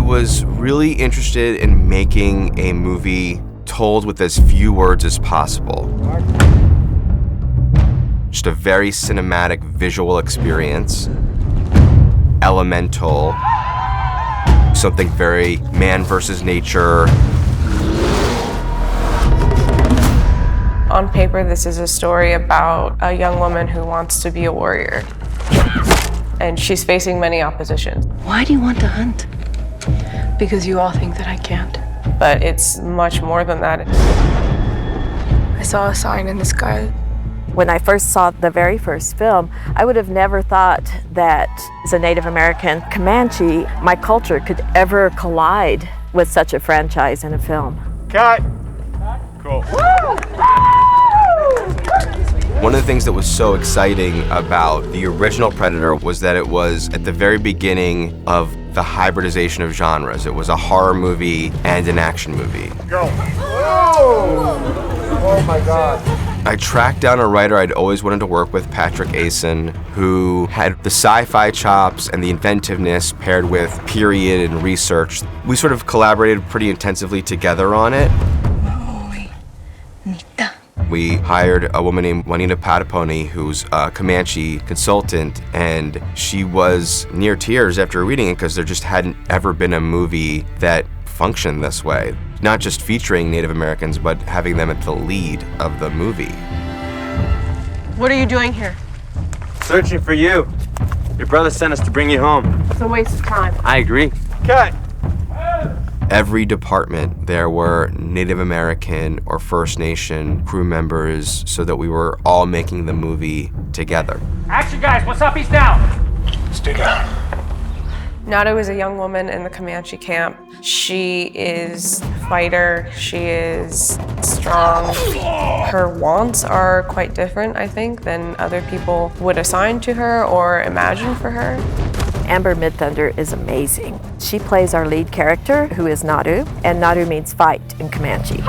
was really interested in making a movie told with as few words as possible. Just a very cinematic visual experience, elemental, something very man versus nature. On paper, this is a story about a young woman who wants to be a warrior. And she's facing many oppositions. Why do you want to hunt? Because you all think that I can't. But it's much more than that. I saw a sign in the sky. When I first saw the very first film, I would have never thought that as a Native American Comanche, my culture could ever collide with such a franchise in a film. Cut. Cool. One of the things that was so exciting about the original Predator was that it was at the very beginning of the hybridization of genres. It was a horror movie and an action movie. Go. Whoa! Oh my God. I tracked down a writer I'd always wanted to work with, Patrick Asen, who had the sci-fi chops and the inventiveness paired with period and research. We sort of collaborated pretty intensively together on it. We hired a woman named Juanita Pataponi, who's a Comanche consultant, and she was near tears after reading it because there just hadn't ever been a movie that functioned this way. Not just featuring Native Americans, but having them at the lead of the movie. What are you doing here? Searching for you. Your brother sent us to bring you home. It's a waste of time. I agree. Cut. Every department, there were Native American or First Nation crew members so that we were all making the movie together. Action, guys, what's up? He's down. Stay down. Nada was a young woman in the Comanche camp. She is a fighter, she is strong. Her wants are quite different, I think, than other people would assign to her or imagine for her. Amber Midthunder is amazing. She plays our lead character, who is Nadu, and Nadu means fight in Comanche.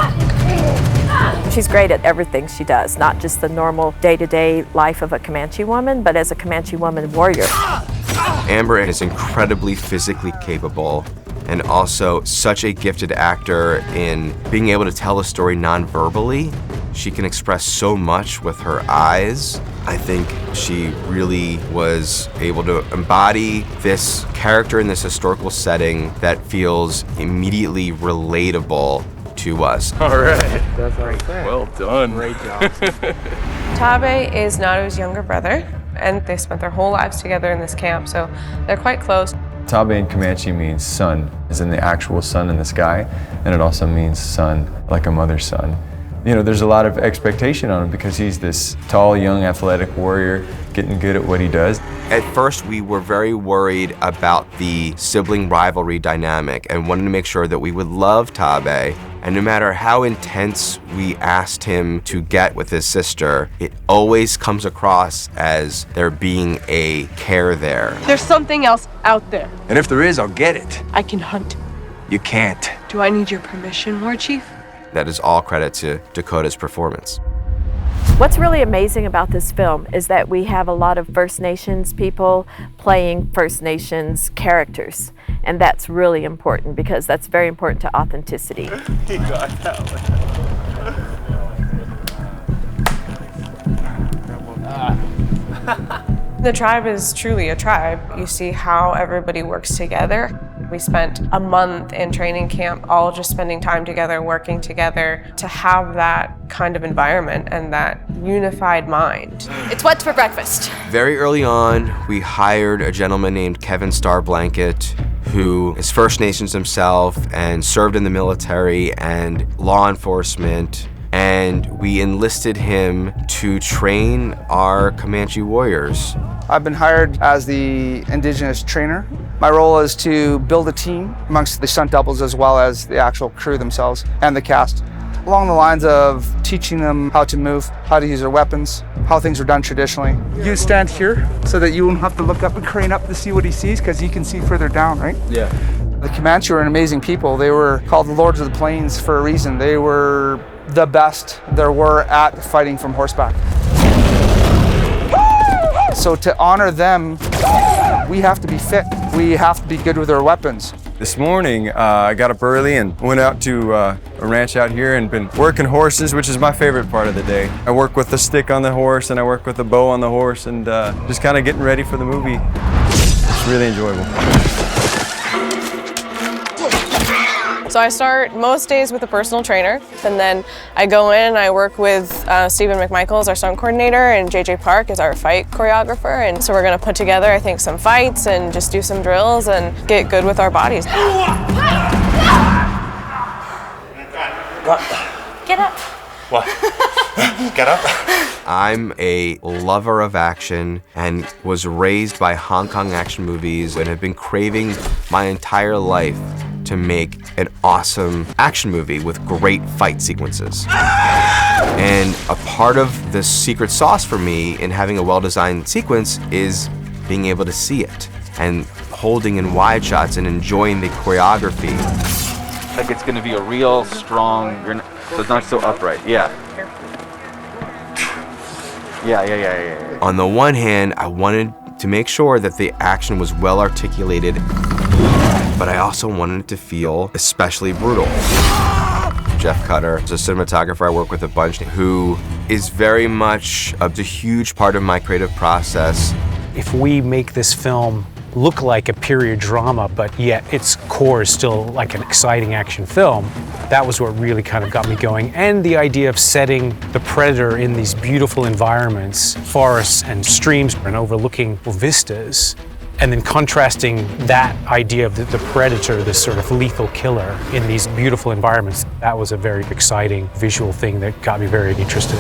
She's great at everything she does, not just the normal day-to-day life of a Comanche woman, but as a Comanche woman warrior. Amber is incredibly physically capable and also such a gifted actor in being able to tell a story non-verbally. She can express so much with her eyes. I think she really was able to embody this character in this historical setting that feels immediately relatable to us. All right. That's great. Well done. Great job. Tabe is Nadu's younger brother, and they spent their whole lives together in this camp, so they're quite close. Tabe in Comanche means sun, as in the actual sun in the sky, and it also means son, like a mother's son. You know, there's a lot of expectation on him because he's this tall, young, athletic warrior getting good at what he does. At first, we were very worried about the sibling rivalry dynamic and wanted to make sure that we would love Tabe. And no matter how intense we asked him to get with his sister, it always comes across as there being a care there. There's something else out there. And if there is, I'll get it. I can hunt. You can't. Do I need your permission, War Chief? That is all credit to Dakota's performance. What's really amazing about this film is that we have a lot of First Nations people playing First Nations characters. And that's really important because that's very important to authenticity. He got that one. The tribe is truly a tribe. You see how everybody works together. We spent a month in training camp, all just spending time together, working together to have that kind of environment and that unified mind. It's what's for breakfast. Very early on, we hired a gentleman named Kevin Starblanket, who is First Nations himself and served in the military and law enforcement. And we enlisted him to train our Comanche warriors. I've been hired as the Indigenous trainer. My role is to build a team amongst the stunt doubles as well as the actual crew themselves and the cast. Along the lines of teaching them how to move, how to use their weapons, how things are done traditionally. You stand here so that you won't have to look up and crane up to see what he sees because he can see further down, right? Yeah. The Comanche were an amazing people. They were called the Lords of the Plains for a reason. They were the best there were at fighting from horseback. So to honor them, we have to be fit. We have to be good with our weapons. This morning, I got up early and went out to a ranch out here and been working horses, which is my favorite part of the day. I work with the stick on the horse and I work with the bow on the horse and just kind of getting ready for the movie. It's really enjoyable. So I start most days with a personal trainer, and then I go in and I work with Stephen McMichael as our stunt coordinator, and JJ Park is our fight choreographer. And so we're gonna put together, I think, some fights and just do some drills and get good with our bodies. Get up. What? Get up. I'm a lover of action and was raised by Hong Kong action movies and have been craving my entire life to make an awesome action movie with great fight sequences. And a part of the secret sauce for me in having a well-designed sequence is being able to see it and holding in wide shots and enjoying the choreography. Like it's gonna be a real strong, so it's not so upright. Yeah. Yeah. On the one hand, I wanted to make sure that the action was well articulated, but I also wanted it to feel especially brutal. Jeff Cutter is a cinematographer I work with a bunch who is very much a huge part of my creative process. If we make this film look like a period drama, but yet its core is still like an exciting action film, that was what really kind of got me going. And the idea of setting the Predator in these beautiful environments, forests and streams and overlooking vistas, and then contrasting that idea of the Predator, this sort of lethal killer in these beautiful environments, that was a very exciting visual thing that got me very interested.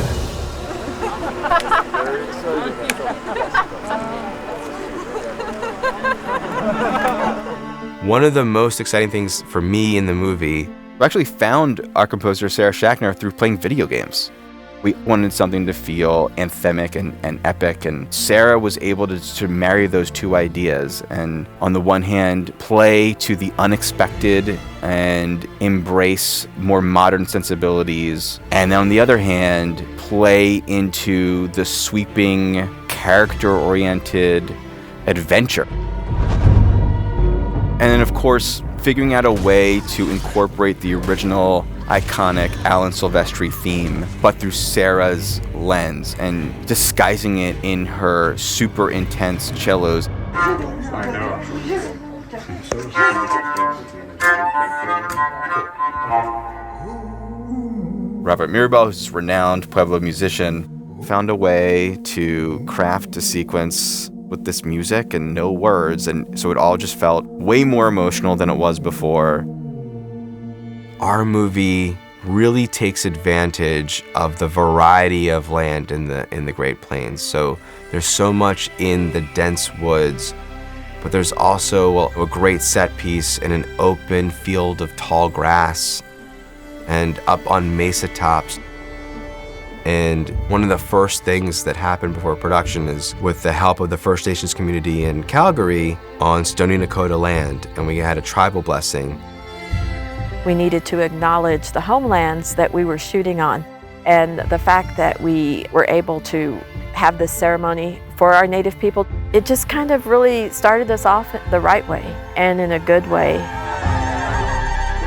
One of the most exciting things for me in the movie, we actually found our composer Sarah Schachner through playing video games. We wanted something to feel anthemic and epic, and Sarah was able to marry those two ideas and on the one hand play to the unexpected and embrace more modern sensibilities, and on the other hand play into the sweeping character-oriented adventure. And then of course figuring out a way to incorporate the original iconic Alan Silvestri theme, but through Sarah's lens and disguising it in her super intense cellos. Robert Mirabal, who's a renowned Pueblo musician, found a way to craft a sequence with this music and no words, and so it all just felt way more emotional than it was before. Our movie really takes advantage of the variety of land in the Great Plains. So there's so much in the dense woods, but there's also a great set piece in an open field of tall grass and up on mesa tops. And one of the first things that happened before production is with the help of the First Nations community in Calgary on Stoney Nakoda land, and we had a tribal blessing. We needed to acknowledge the homelands that we were shooting on, and the fact that we were able to have this ceremony for our Native people, it just kind of really started us off the right way and in a good way.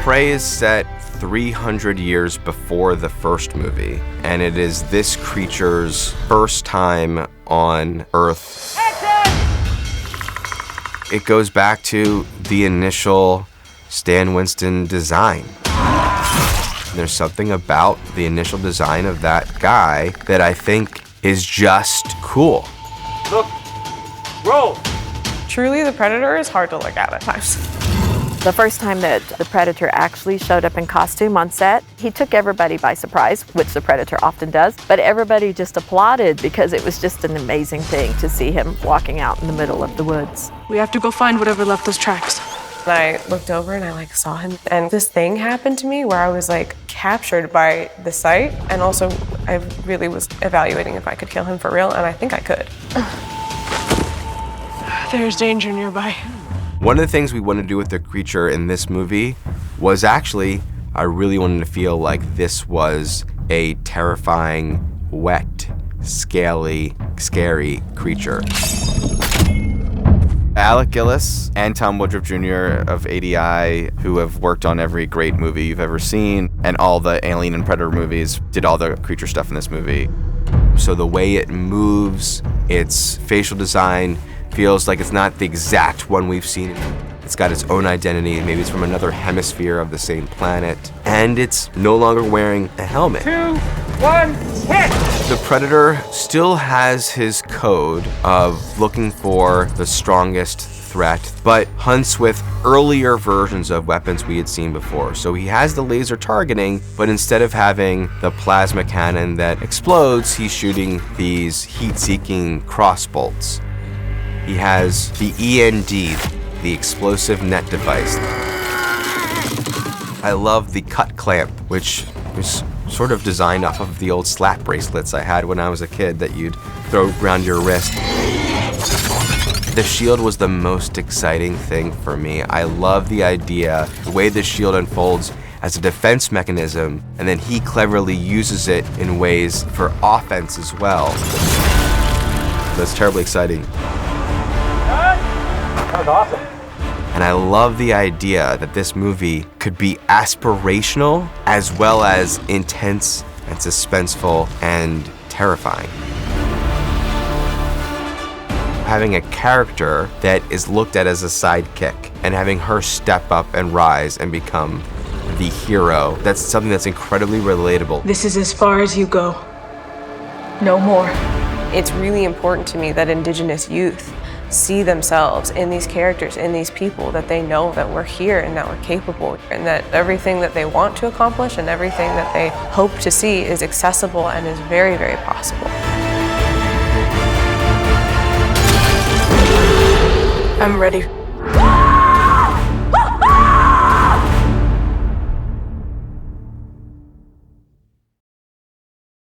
Prey is set 300 years before the first movie, and it is this creature's first time on Earth. It goes back to the initial Stan Winston design. There's something about the initial design of that guy that I think is just cool. Look, roll. Truly, the Predator is hard to look at times. The first time that the Predator actually showed up in costume on set, he took everybody by surprise, which the Predator often does, but everybody just applauded because it was just an amazing thing to see him walking out in the middle of the woods. We have to go find whatever left those tracks. I looked over and I saw him, and this thing happened to me where I was captured by the sight, and also I really was evaluating if I could kill him for real, and I think I could. There's danger nearby. One of the things we wanted to do with the creature in this movie was actually, I really wanted to feel like this was a terrifying, wet, scaly, scary creature. Alec Gillis and Tom Woodruff Jr. of ADI, who have worked on every great movie you've ever seen, and all the Alien and Predator movies, did all the creature stuff in this movie. So the way it moves, its facial design feels like it's not the exact one we've seen. It's got its own identity, maybe it's from another hemisphere of the same planet, and it's no longer wearing a helmet. 2, 1, hit! The Predator still has his code of looking for the strongest threat, but hunts with earlier versions of weapons we had seen before. So he has the laser targeting, but instead of having the plasma cannon that explodes, he's shooting these heat-seeking crossbolts. He has the END, the explosive net device. I love the cut clamp, which was sort of designed off of the old slap bracelets I had when I was a kid that you'd throw around your wrist. The shield was the most exciting thing for me. I love the idea, the way the shield unfolds as a defense mechanism, and then he cleverly uses it in ways for offense as well. That's terribly exciting. That was awesome. And I love the idea that this movie could be aspirational as well as intense and suspenseful and terrifying. Having a character that is looked at as a sidekick and having her step up and rise and become the hero, that's something that's incredibly relatable. This is as far as you go. No more. It's really important to me that Indigenous youth see themselves in these characters, in these people, that they know that we're here and that we're capable, and that everything that they want to accomplish and everything that they hope to see is accessible and is very, very possible. I'm ready.